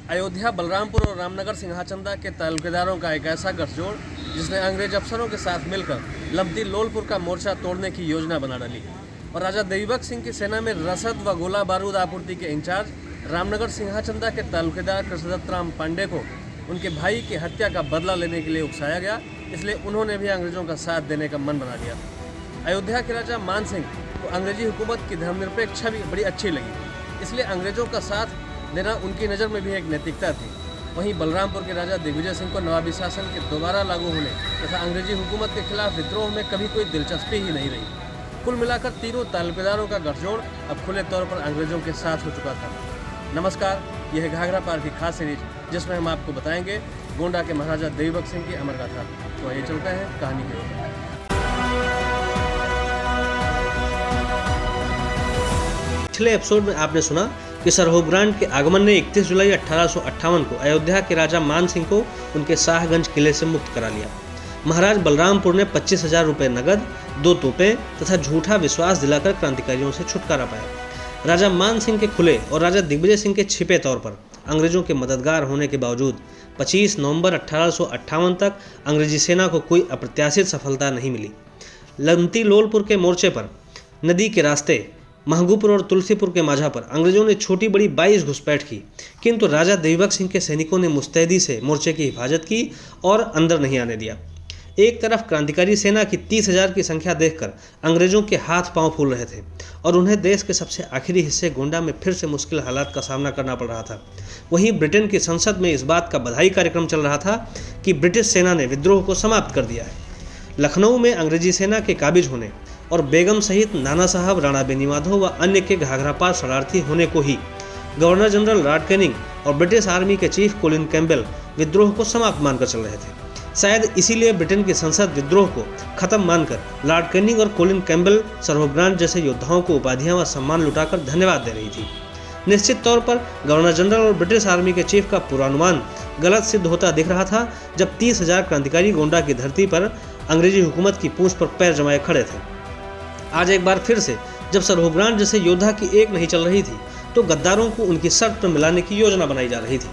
अयोध्या, बलरामपुर और रामनगर सिंहाचंदा के तालुकेदारों का एक ऐसा गठजोड़ जिसने अंग्रेज अफसरों के साथ मिलकर लमती लोलपुर का मोर्चा तोड़ने की योजना बना डाली और राजा देवीबख्श सिंह की सेना में रसद व गोला बारूद आपूर्ति के इंचार्ज रामनगर सिंहाचंदा के तालुकेदार कृष्णदत्त राम पांडे को उनके भाई की हत्या का बदला लेने के लिए उकसाया गया। इसलिए उन्होंने भी अंग्रेजों का साथ देने का मन बना लिया। अयोध्या के राजा मान सिंह को अंग्रेजी हुकूमत की धर्मनिरपेक्ष छवि बड़ी अच्छी लगी, इसलिए अंग्रेजों का साथ देना उनकी नज़र में भी एक नैतिकता थी। वहीं बलरामपुर के राजा दिग्विजय सिंह को नवाबी शासन के दोबारा लागू होने तथा अंग्रेजी हुकूमत के खिलाफ विद्रोह में कभी कोई दिलचस्पी ही नहीं रही। कुल मिलाकर तीनों तालुकेदारों का गठजोड़ अब खुले तौर पर अंग्रेजों के साथ हो चुका था। नमस्कार, यह है घाघरा पार की खास सीरीज जिसमें हम आपको बताएंगे गोंडा के महाराजा देवीबख्श सिंह की अमर गाथा। तो आइए चलते हैं कहानी की ओर। पिछले एपिसोड में आपने सुना कि सरहुग्रांड के आगमन ने 31 जुलाई 1858 को अयोध्या के राजा मान सिंह को उनके शाहगंज किले से मुक्त करा लिया। महाराज बलरामपुर ने 25,000 रुपये नगद, 2 तोपें तथा झूठा विश्वास दिलाकर क्रांतिकारियों से छुटकारा पाया। राजा मान सिंह के खुले और राजा दिग्विजय सिंह के छिपे तौर पर अंग्रेजों के मददगार होने के बावजूद 25 नवंबर 1858 तक अंग्रेजी सेना को कोई अप्रत्याशित सफलता नहीं मिली। लमती लोलपुर के मोर्चे पर नदी के रास्ते महंगूपुर और तुलसीपुर के माझा पर अंग्रेजों ने छोटी बड़ी 22 घुसपैठ की, किंतु राजा देवीबख्श सिंह के सैनिकों ने मुस्तैदी से मोर्चे की हिफाजत की और अंदर नहीं आने दिया। एक तरफ क्रांतिकारी सेना की 30,000 की संख्या देखकर अंग्रेजों के हाथ पांव फूल रहे थे और उन्हें देश के सबसे आखिरी हिस्से गोंडा में फिर से मुश्किल हालात का सामना करना पड़ रहा था। वहीं ब्रिटेन की संसद में इस बात का बधाई कार्यक्रम चल रहा था कि ब्रिटिश सेना ने विद्रोह को समाप्त कर दिया है। लखनऊ में अंग्रेजी सेना के काबिज होने और बेगम सहित नाना साहब, राणा बेनीमाधव व अन्य के घाघरा पार शरणार्थी होने को ही गवर्नर जनरल लॉर्ड कैनिंग और ब्रिटिश आर्मी के चीफ कोलिन कैम्पबेल विद्रोह को समाप्त मानकर चल रहे थे। शायद इसीलिए ब्रिटेन की संसद विद्रोह को खत्म मानकर लॉर्ड कैनिंग और कोलिन कैम्पबेल सरहुग्रांड जैसे योद्धाओं को उपाधियां व सम्मान लुटाकर धन्यवाद दे रही थी। निश्चित तौर पर गवर्नर जनरल और ब्रिटिश आर्मी के चीफ का पूर्वानुमान गलत सिद्ध होता दिख रहा था जब 30,000 क्रांतिकारी गोंडा की धरती पर अंग्रेजी हुकूमत की पूंछ पर पैर जमाए खड़े थे। आज एक बार फिर से जब सरहुग्रांड जैसे योद्धा की एक नहीं चल रही थी तो गद्दारों को उनकी शर्त पर मिलाने की योजना बनाई जा रही थी।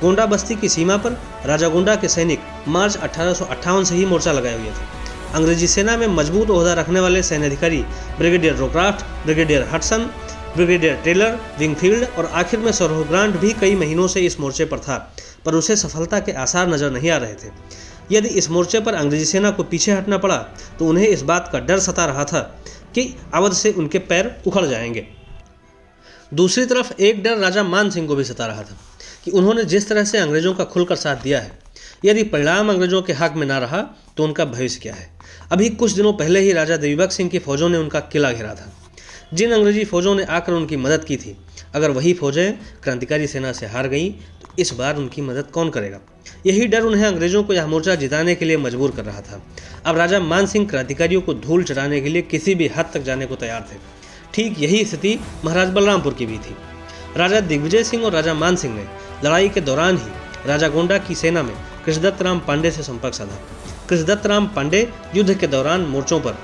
गोंडा बस्ती की सीमा पर राजा गोंडा के सैनिक मार्च 1858 से ही मोर्चा लगाए हुए थे। अंग्रेजी सेना में मजबूत ओहदा रखने वाले सैन्य अधिकारी brigadier Rowcroft, brigadier Hudson, brigadier Taylor, Wingfield और आखिर में सरहुग्रांड भी कई महीनों से इस मोर्चे पर था, पर उसे सफलता के आसार नजर नहीं आ रहे थे। यदि इस मोर्चे पर अंग्रेजी सेना को पीछे हटना पड़ा तो उन्हें इस बात का डर सता रहा था कि अवध से उनके पैर उखड़ जाएंगे। दूसरी तरफ एक डर राजा मान सिंह को भी सता रहा था कि उन्होंने जिस तरह से अंग्रेजों का खुलकर साथ दिया है, यदि परिणाम अंग्रेजों के हक में ना रहा तो उनका भविष्य क्या है। अभी कुछ दिनों पहले ही राजा देवीबख्श सिंह की फौजों ने उनका किला घेरा था। जिन अंग्रेजी फौजों ने आकर उनकी मदद की थी, अगर वही फौजें क्रांतिकारी सेना से हार गईं तो इस बार उनकी मदद कौन करेगा। यही डर उन्हें अंग्रेजों को यह मोर्चा जिताने के लिए मजबूर कर रहा था। अब राजा मान सिंह क्रांतिकारियों को धूल चढ़ाने के लिए किसी भी हद तक जाने को तैयार थे। ठीक यही स्थिति महाराज बलरामपुर की भी थी। राजा दिग्विजय सिंह और राजा मान सिंह ने लड़ाई के दौरान ही राजा गोंडा की सेना में कृष्णदत्त राम पांडे से संपर्क साधा। कृष्णदत्त राम पांडे युद्ध के दौरान मोर्चों पर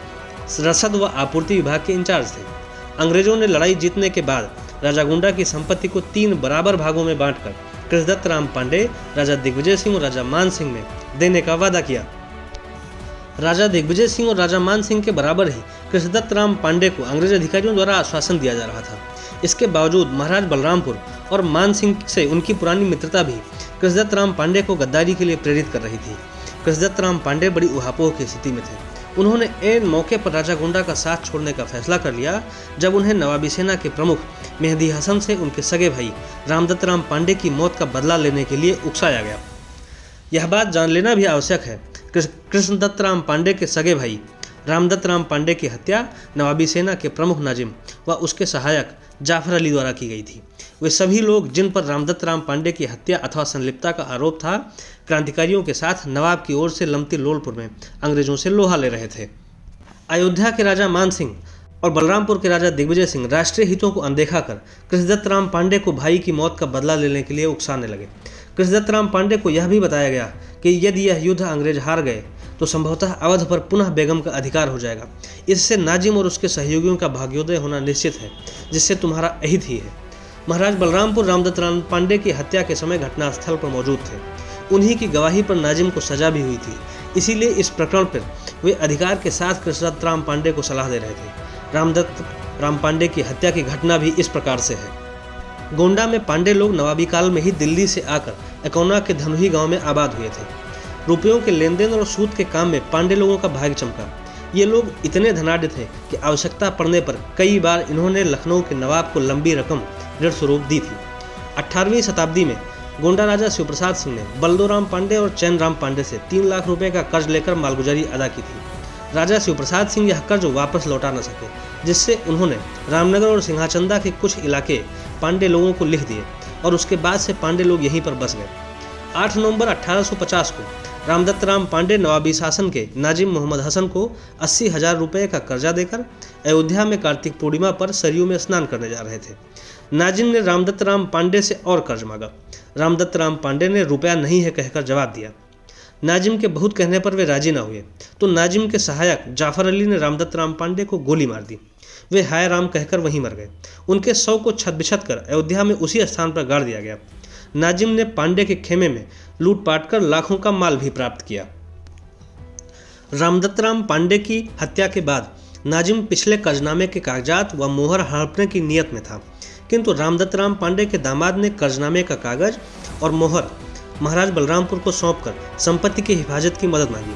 रसद व आपूर्ति विभाग के इंचार्ज थे। अंग्रेजों ने लड़ाई जीतने के बाद राजा गोंडा की संपत्ति को 3 बराबर भागों में बांटकर कृष्णदत्त राम पांडे, राजा दिग्विजय सिंह और राजा मान सिंह में देने का वादा किया। राजा दिग्विजय सिंह और राजा मान सिंह के बराबर ही कृष्णदत्त राम पांडे को अंग्रेज अधिकारियों द्वारा आश्वासन दिया जा रहा था। इसके बावजूद महाराज बलरामपुर और मान सिंह से उनकी पुरानी मित्रता भी कृष्णदत्त राम पांडे को गद्दारी के लिए प्रेरित कर रही थी। कृष्णदत्त राम पांडे बड़ी उहापोह की स्थिति में थे। उन्होंने ऐन मौके पर राजा गोंडा का साथ छोड़ने का फैसला कर लिया जब उन्हें नवाबी सेना के प्रमुख मेहदी हसन से उनके सगे भाई रामदत्त राम पांडे की मौत का बदला लेने के लिए उकसाया गया। यह बात जान लेना भी आवश्यक है, कृष्णदत्त राम पांडे के सगे भाई रामदत्त राम पांडे की हत्या नवाबी सेना के प्रमुख नाजिम व उसके सहायक जाफर अली द्वारा की गई थी। वे सभी लोग जिन पर रामदत्त राम पांडे की हत्या अथवा संलिप्तता का आरोप था, क्रांतिकारियों के साथ नवाब की ओर से लमती लोलपुर में अंग्रेजों से लोहा ले रहे थे। अयोध्या के राजा मान सिंह और बलरामपुर के राजा दिग्विजय सिंह राष्ट्रीय हितों को अनदेखा कर कृष्णदत्त राम पांडे को भाई की मौत का बदला लेने के लिए उकसाने लगे। कृष्णदत्त राम पांडे को यह भी बताया गया कि यदि यह युद्ध अंग्रेज हार गए तो संभवतः अवध पर पुनः बेगम का अधिकार हो जाएगा। इससे नाजिम और उसके सहयोगियों का भाग्योदय होना निश्चित है, जिससे तुम्हारा अहित ही है। महाराज बलरामपुर रामदत्त राम पांडे की हत्या के समय घटनास्थल पर मौजूद थे। उन्हीं की गवाही पर नाजिम को सजा भी हुई थी, इसीलिए इस प्रकरण पर वे अधिकार के साथ कृष्णदत्त राम पांडे को सलाह दे रहे थे। रामदत्त राम पांडे की हत्या की घटना भी इस प्रकार से है। गोंडा में पांडे लोग नवाबी काल में ही दिल्ली से आकर एकौना के धनुही गांव में आबाद हुए थे। रुपयों के लेन देन और सूद के काम में पांडे लोगों का भाग्य चमका। ये लोग इतने धनाढ्य थे कि आवश्यकता पड़ने पर कई बार इन्होंने लखनऊ के नवाब को लंबी रकम ऋण स्वरूप दी थी। 18वीं शताब्दी में गोंडा राजा शिवप्रसाद सिंह ने बलदोराम पांडे और चैन राम पांडे से 3 लाख रुपए का कर्ज लेकर मालगुजारी अदा की थी। राजा शिवप्रसाद सिंह यह कर्ज वापस लौटा न सके, जिससे उन्होंने रामनगर और सिंहाचंदा के कुछ इलाके पांडे लोगों को लिख दिए और उसके बाद से पांडे लोग यहीं पर बस गए। 8 नवंबर 1850 को रामदत्त राम पांडे नवाबी शासन के नाजिम मोहम्मद हसन को 80,000 रुपये का कर्जा देकर अयोध्या में कार्तिक पूर्णिमा पर सरयू में स्नान करने जा रहे थे। नाजिम ने रामदत्त राम पांडे से और कर्ज मांगा। रामदत्त राम पांडे ने रुपया नहीं है कहकर जवाब दिया। नाजिम के बहुत कहने पर वे राजी न हुए, तो नाजिम के सहायक जाफर अली ने रामदत्त राम पांडे को गोली मार दी। वे हाय राम कहकर वहीं मर गए। उनके शव को छत-बिछत कर अयोध्या में उसी स्थान पर गाड़ दिया गया। नाजिम ने पांडे के खेमे में लूटपाट कर लाखों का माल भी प्राप्त किया। रामदत्त राम पांडे की हत्या के बाद नाजिम पिछले कर्जनामे के कागजात व मोहर हड़पने की नीयत में था, किंतु रामदत्त राम पांडे के दामाद ने कर्जनामे का कागज और मोहर महाराज बलरामपुर को सौंपकर संपत्ति की हिफाजत की मदद मांगी।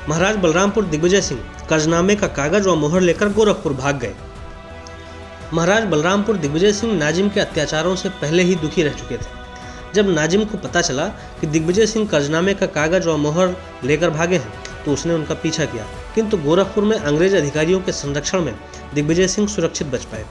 महाराज बलरामपुर दिग्विजय सिंह कर्जनामे का कागज व मोहर लेकर गोरखपुर भाग गए। महाराज बलरामपुर दिग्विजय सिंह नाजिम के अत्याचारों से पहले ही दुखी रह चुके थे। जब नाजिम को पता चला कि दिग्विजय सिंह कर्जनामे का कागज और मोहर लेकर भागे हैं, तो उसने उनका पीछा किया, किंतु गोरखपुर में अंग्रेज अधिकारियों के संरक्षण में दिग्विजय सिंह सुरक्षित बच पाए।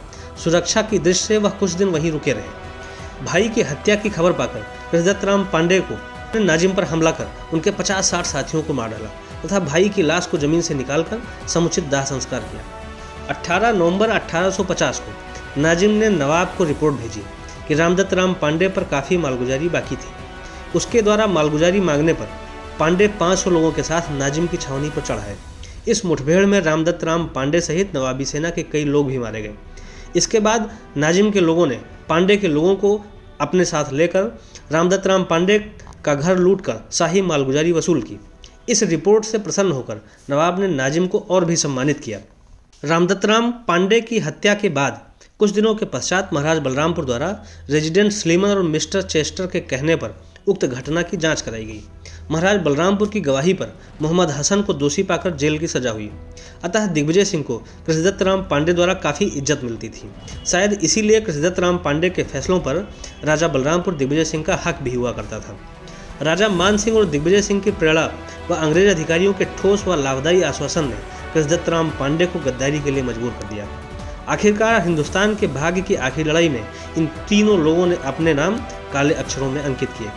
सुरक्षा की दृष्टि से वह कुछ दिन वहीं रुके रहे। भाई की हत्या की खबर पाकर कृष्णदत्त राम पांडे को नाजिम पर हमला कर उनके 50-60 साथियों को मार डाला तथा भाई की लाश को जमीन से निकालकर समुचित दाह संस्कार किया। 18 नवंबर 1850 को नाजिम ने नवाब को रिपोर्ट भेजी कि रामदत्त राम पांडे पर काफ़ी मालगुजारी बाकी थी। उसके द्वारा मालगुजारी मांगने पर पांडे 500 लोगों के साथ नाजिम की छावनी पर चढ़ाए। इस मुठभेड़ में रामदत्त राम पांडे सहित नवाबी सेना के कई लोग भी मारे गए। इसके बाद नाजिम के लोगों ने पांडे के लोगों को अपने साथ लेकर रामदत्त राम पांडे का घर लूटकर शाही मालगुजारी वसूल की। इस रिपोर्ट से प्रसन्न होकर नवाब ने नाजिम को और भी सम्मानित किया। रामदत्त राम पांडे की हत्या के बाद कुछ दिनों के पश्चात महाराज बलरामपुर द्वारा रेजिडेंट स्लीमन और मिस्टर चेस्टर के कहने पर उक्त घटना की जांच कराई गई। महाराज बलरामपुर की गवाही पर मोहम्मद हसन को दोषी पाकर जेल की सजा हुई। अतः दिग्विजय सिंह को कृष्णदत्त राम पांडे द्वारा काफ़ी इज्जत मिलती थी। शायद इसीलिए कृष्णदत्त राम पांडे के फैसलों पर राजा बलरामपुर दिग्विजय सिंह का हक भी हुआ करता था। राजा मान सिंह और दिग्विजय सिंह की प्रेरणा व अंग्रेज अधिकारियों के ठोस व लाभदायी आश्वासन ने कृष्णदत्त राम पांडे को गद्दारी के लिए मजबूर कर दिया। आखिरकार हिंदुस्तान के भाग्य की आखिरी लड़ाई में इन तीनों लोगों ने अपने नाम काले अक्षरों में अंकित किए।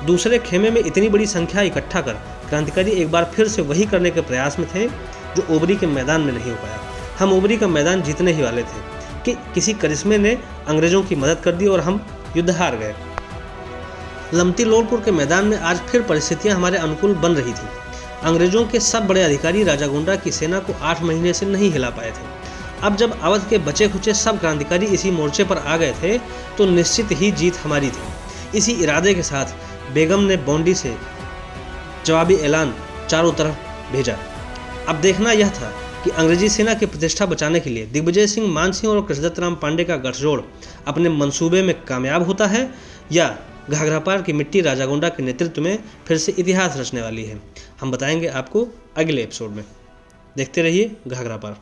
दूसरे खेमे में इतनी बड़ी संख्या इकट्ठा कर क्रांतिकारी एक बार फिर से वही करने के प्रयास में थे जो ओबरी के मैदान में नहीं हो पाया। हम ओबरी का मैदान जीतने ही वाले थे कि किसी करिश्मे ने अंग्रेजों की मदद कर दी और हम युद्ध हार गए। लमती लोलपुर के मैदान में आज फिर परिस्थितियां हमारे अनुकूल बन रही थी। अंग्रेजों के सब बड़े अधिकारी राजा गोंडा की सेना को 8 महीने से नहीं हिला पाए थे। अब जब अवध के बचे खुचे सब क्रांतिकारी इसी मोर्चे पर आ गए थे तो निश्चित ही जीत हमारी थी। इसी इरादे के साथ बेगम ने बॉन्डी से जवाबी ऐलान चारों तरफ भेजा। अब देखना यह था कि अंग्रेजी सेना की प्रतिष्ठा बचाने के लिए दिग्विजय सिंह, मान सिंह और कृष्णदत्त राम पांडे का गठजोड़ अपने मंसूबे में कामयाब होता है या घाघरापार की मिट्टी राजा गोंडा के नेतृत्व में फिर से इतिहास रचने वाली है। हम बताएंगे आपको अगले एपिसोड में। देखते रहिए घाघरापार।